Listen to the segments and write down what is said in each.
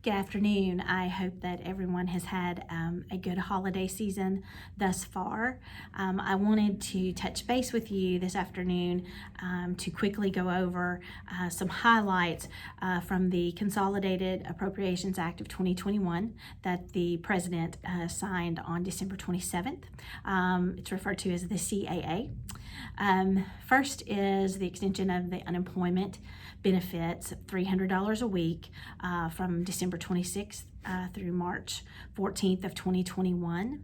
Good afternoon. I hope that everyone has had a good holiday season thus far. I wanted to touch base with you this afternoon to quickly go over some highlights from the Consolidated Appropriations Act of 2021 that the President signed on December 27th. It's referred to as the CAA. First is the extension of the unemployment benefits, $300 a week from December 26th through March 14th of 2021.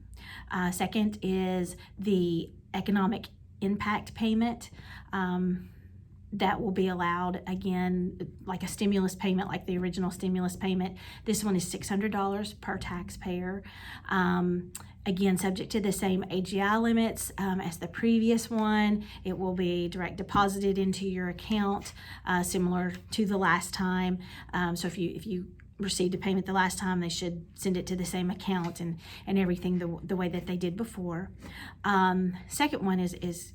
Second is the economic impact payment that will be allowed, again, like a stimulus payment, like the original stimulus payment. This one is $600 per taxpayer. Again, subject to the same AGI limits as the previous one. It will be direct deposited into your account, similar to the last time. So if you received a payment the last time, they should send it to the same account and everything the way that they did before. Second one is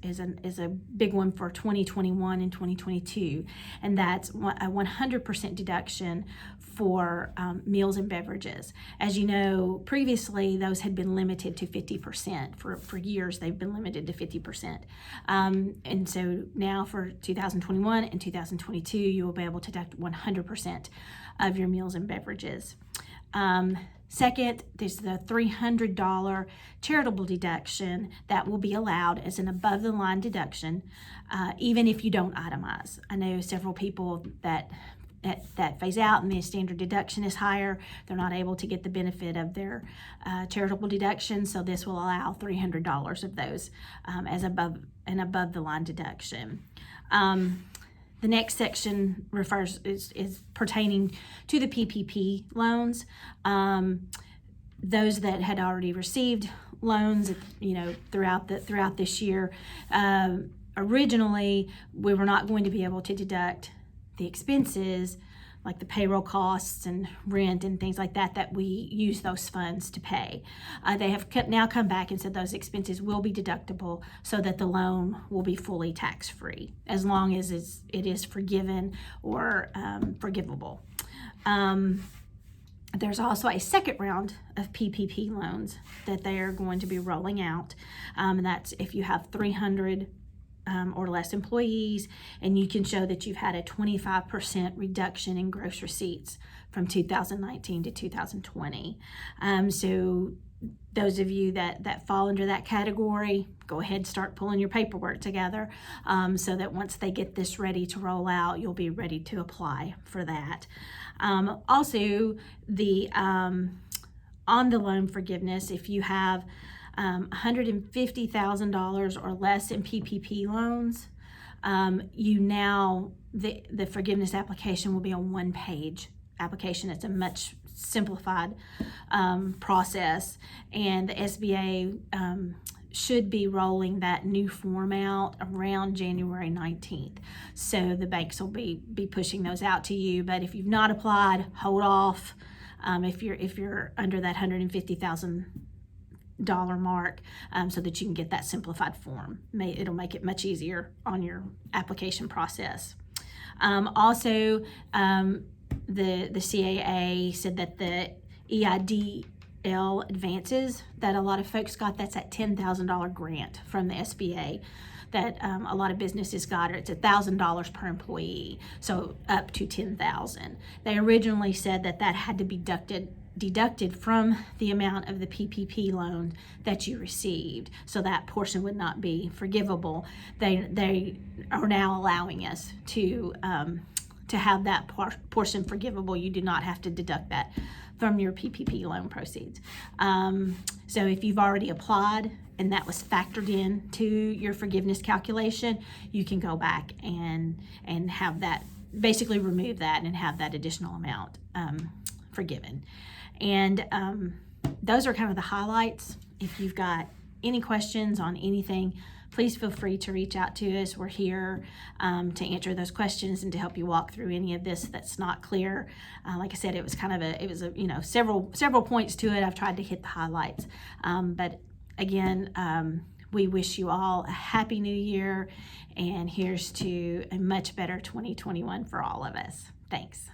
a big one for 2021 and 2022, and that's a 100% deduction for meals and beverages. As you know, previously those had been limited to 50%. For years they've been limited to 50%. And so now for 2021 and 2022, you will be able to deduct 100% of your meals and beverages. Second, there's the $300 charitable deduction that will be allowed as an above-the-line deduction, even if you don't itemize. I know several people that phase out and the standard deduction is higher. They're not able to get the benefit of their charitable deduction, so this will allow $300 of those as above-the-line deduction. The next section is pertaining to the PPP loans. Those that had already received loans, throughout this year. Originally, we were not going to be able to deduct the expenses like the payroll costs and rent and things like that we use those funds to pay. They have now come back and said those expenses will be deductible so that the loan will be fully tax-free as long as it is forgiven or forgivable. There's also a second round of PPP loans that they are going to be rolling out. That's if you have 300 or less employees, and you can show that you've had a 25% reduction in gross receipts from 2019 to 2020. So those of you that fall under that category, go ahead and start pulling your paperwork together so that once they get this ready to roll out, you'll be ready to apply for that. Also, the on the loan forgiveness, if you have $150,000 or less in PPP loans, the forgiveness application will be a one-page application. It's a much simplified process, and the SBA should be rolling that new form out around January 19th. So the banks will be pushing those out to you. But if you've not applied, hold off. If you're under that $150,000 mark, so that you can get that simplified form. It'll make it much easier on your application process. Also, the CAA said that the EIDL advances that a lot of folks got, that's that $10,000 grant from the SBA that a lot of businesses got. It's $1,000 per employee, so up to $10,000. They originally said that had to be deducted from the amount of the PPP loan that you received, so that portion would not be forgivable. They are now allowing us to have that portion forgivable. You do not have to deduct that from your PPP loan proceeds. So if you've already applied and that was factored in to your forgiveness calculation, you can go back and have that, basically remove that and have that additional amount forgiven. And those are kind of the highlights. If you've got any questions on anything, please feel free to reach out to us. We're here to answer those questions and to help you walk through any of this that's not clear. Like I said, it was several points to it. I've tried to hit the highlights. But again, we wish you all a happy new year, and here's to a much better 2021 for all of us. Thanks.